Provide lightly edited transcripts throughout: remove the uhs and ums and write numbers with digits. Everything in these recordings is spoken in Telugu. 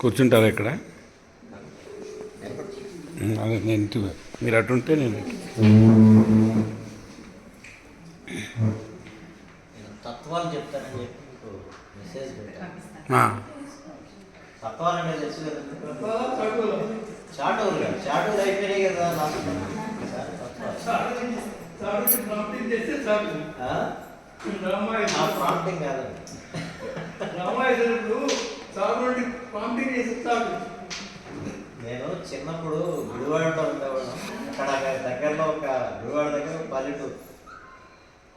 కూర్చుంటారా ఇక్కడ? అదే నేను ఇంటి మీరు అటుంటే నేను తత్వాలు చెప్తారని చెప్పి మీకు మెసేజ్ పెట్టాను. తత్వాలు అనేది తెలుసు కదా, చాటూరు కదా, చాటూరు అయిపోయినాయి కదా లాస్ట్ ప్రాంప్టింగ్ కాదండి. నేను చిన్నప్పుడు గుడివాడలో ఉండేవాళ్ళం. అక్కడ దగ్గరలో ఒక గుడివాడ దగ్గర ఒక పల్లెటూరు.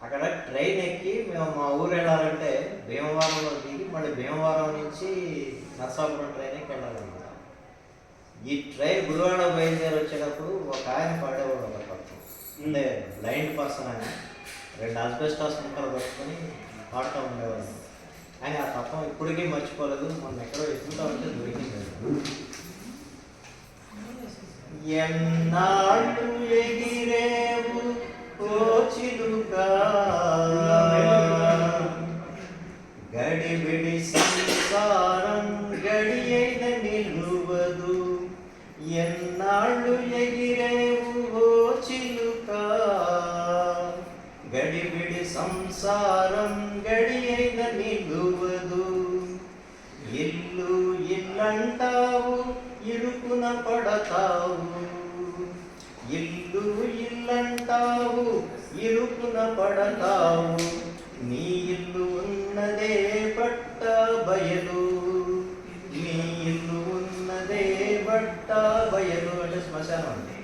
అక్కడ ట్రైన్ ఎక్కి మేము మా ఊరు వెళ్ళాలంటే భీమవరంలో దిగి మళ్ళీ భీమవరం నుంచి నర్సాపురం ట్రైన్ ఎక్కి వెళ్ళాలన్నమాట. ఈ ట్రైన్ గుడివాడ బయలుదేరి వచ్చేటప్పుడు ఒక ఆయన పడేవాడు, ఒక పక్కన అంటే బ్లైండ్ పర్సన్ ఆయన, 2 ఆస్బెస్టాస్ ముక్కలు పట్టుకొని పాడుతూ ఉండేవాడు. ఆయన ఆ తత్వం ఇప్పటికీ మర్చిపోలేదు. మనం ఎక్కడో ఎత్తుతా ఉంటే దొరికింది. ఎన్నాళ్ళు ఎగిరేవు ఓ చిలుకా, గడిబిడి సంసారం గడి అయిన నిలువదు. ఎన్నాళ్ళు ఎగిరేవు ఓ చిలుకా, గడిబిడి సంసారం గడి అయిన నిలువదు. ఇల్లు ఇల్లంటావు ఇరుకున పడతావు, ఇల్లు ఇల్లంటావు ఇరుకున పడతావు. నీ ఇల్లు ఉన్నదే పట్ట బయలు, నీ ఇల్లు ఉన్నదే పట్ట బయలు అంటే శ్మశానం అండి.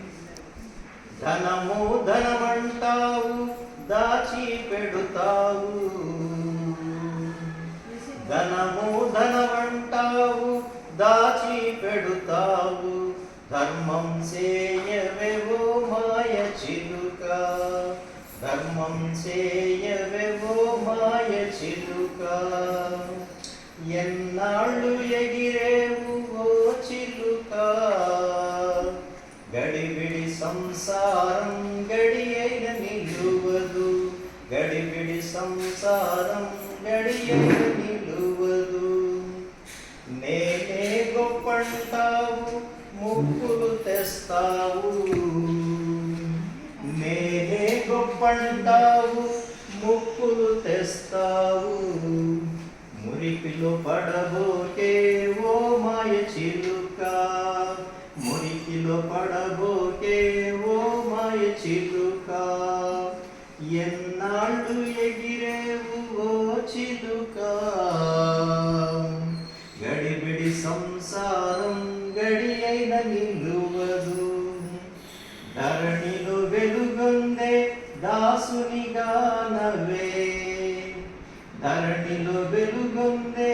ధనము ధనమంటావు దాచి పెడుతావు, ధనము ధనమంటావు దాచి పెడుతావు. ధర్మం చేయవేవో మాయ చిలుక, ధర్మం చేయవేవో మాయ చిలుక. ఎన్నాళ్ళు ఎగిరేవు ఓ చిలుక, గడిబిడి సంసారం గడి అయిన నిలువదు, గడిబిడి సంసారం గడి అయిన నిలువదు. నేనే గొప్పంటావు ముక్కులు తెస్తావు, నేనే గొప్పంటావు ముక్కులు తెస్తావు. మురికిలో పడబోకే ఓ మాయ చిలుక, మురికిలో పడబోకే ఓ మాయ చిలుక. ఎన్నాళ్ళు ఎగిరేవు ఓ చిలుక, గడిబిడి సంసారం గడి అయిన నిలువదు. ధరణిలో వెలుగొందే దాసునిగా నవ్వే, ధరణిలో వెలుగొందే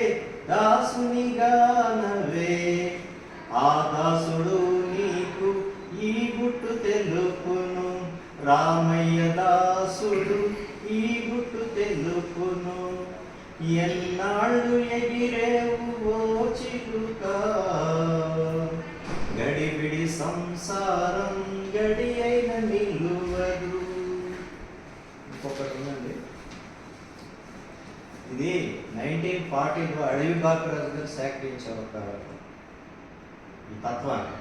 దాసునిగా నవ్వే. ఆ దాసుడు నీకు ఈ గుట్టు తెలుపును, రామయ్య దాసుడు ఈ గుట్టు తెలుపును. ఎన్నాళ్ళు ఎగిరేవు ఓ చిలుక, గడిబిడి సంసారం గడి అయిన నిలువదు. ఇంకొకటి ఉందండి, ఇది 1940లో అడవి బాపురాజు గారు సేకరించారు ఈ తత్వాన్ని.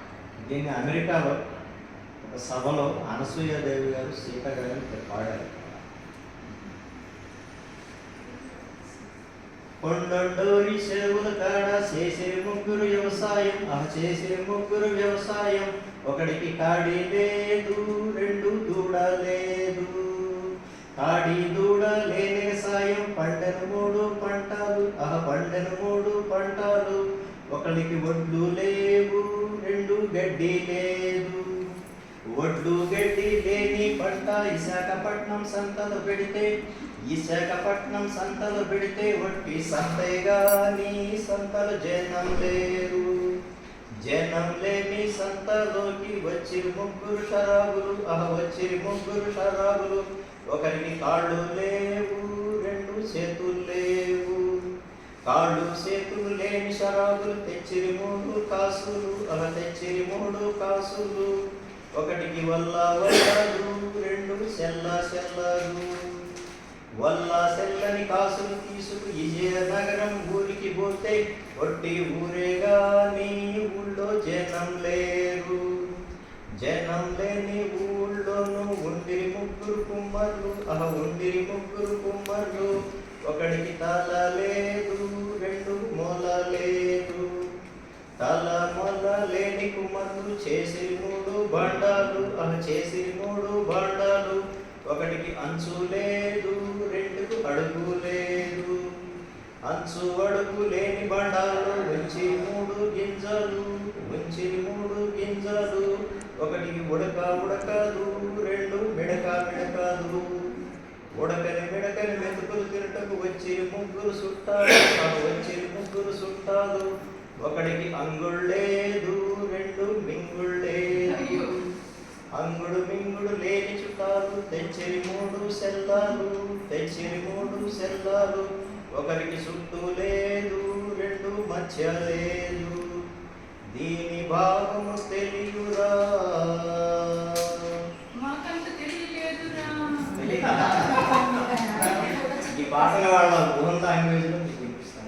దీన్ని అమెరికాలో ఒక సభలో అనసూయాదేవి గారు సీత గారు పాడారు. కొండోరి చెరువుల కాడ చేసే ముగ్గురు వ్యవసాయం, చేసే ముగ్గురు వ్యవసాయం. ఒకడికి కాడి లేదు 2 దూడ లేదు, కాడి దూడ లేని సాయం. పండెను 3 పంటలు, పండెను 3 పంటలు. ఒకడికి ఒడ్లు లేవు 2 గడ్డి లేదు, ఒడ్లు గడ్డి లేని పంట. విశాఖపట్నం సంతలు పెడితే, విశాఖపట్నం సంతలు పెడితే ఒట్టి సంతేగా నీ సంతలు జనం లేరు. జనం లేని సంతలోకి వచ్చి 3 షరాబులు, వచ్చి 3 షరాబులు. ఒకరికి కాళ్ళు లేవు 2 చేతులు లేవు, కాళ్ళు చేతులు లేని షరాబులు. తెచ్చిరి 3 కాసులు, తెచ్చిరి 3 కాసులు. ఒకటికి వల్ల వల్లాలు 2 సెల్ల సెల్లలు. వల్ల సెల్లని కాసులు తీసుకు విజయనగరం ఊరికి పోతే ఉంటే ఒట్టి ఊరే గాని ఊళ్ళో జనం లేరు. జనం లేని ఊళ్ళోను ఉండిరి ముగ్గురు కుమ్మర్లు, ఉండిరి ముగ్గురు కుమ్మర్లు. ఒకడికి తల లేదు, రెండు మొల లేదు. తల మొల లేని కుమ్మర్లు చేసిరి మూడు బండాలు, చేసిరి మూడు బండాలు. ఒకటికి అంచు లేదు, రెండుకు అడుగు లేదు. అంచు అడుగు లేని బండాలు ఉంచి మూడు గింజలు, ఉంచి మూడు గింజలు. ఒకటికి ఉడక ఉడకదు, రెండు మిడక మిడకదు. ఉడకని మిడకని మెతుకులు తిరటకు వచ్చి ముగ్గురు చుట్టాలు, వచ్చి ముగ్గురు చుట్టాలు. ఒకడికి అంగుళ్ లేదు, రెండు మింగుళ్ లేదు. అంగుడు మింగుడు లేని చుట్టాలు తెచ్చిరి మూడు సెల్లాలు, తెచ్చిరి మూడు సెల్లాలు. ఒకరికి చుట్టూ లేదు, రెండు మధ్య లేదు. దీని భావము తెలియురా, ఈ పాటల వాళ్ళ గృహం లాంగ్వేజ్లో మీకు వినిపిస్తాను.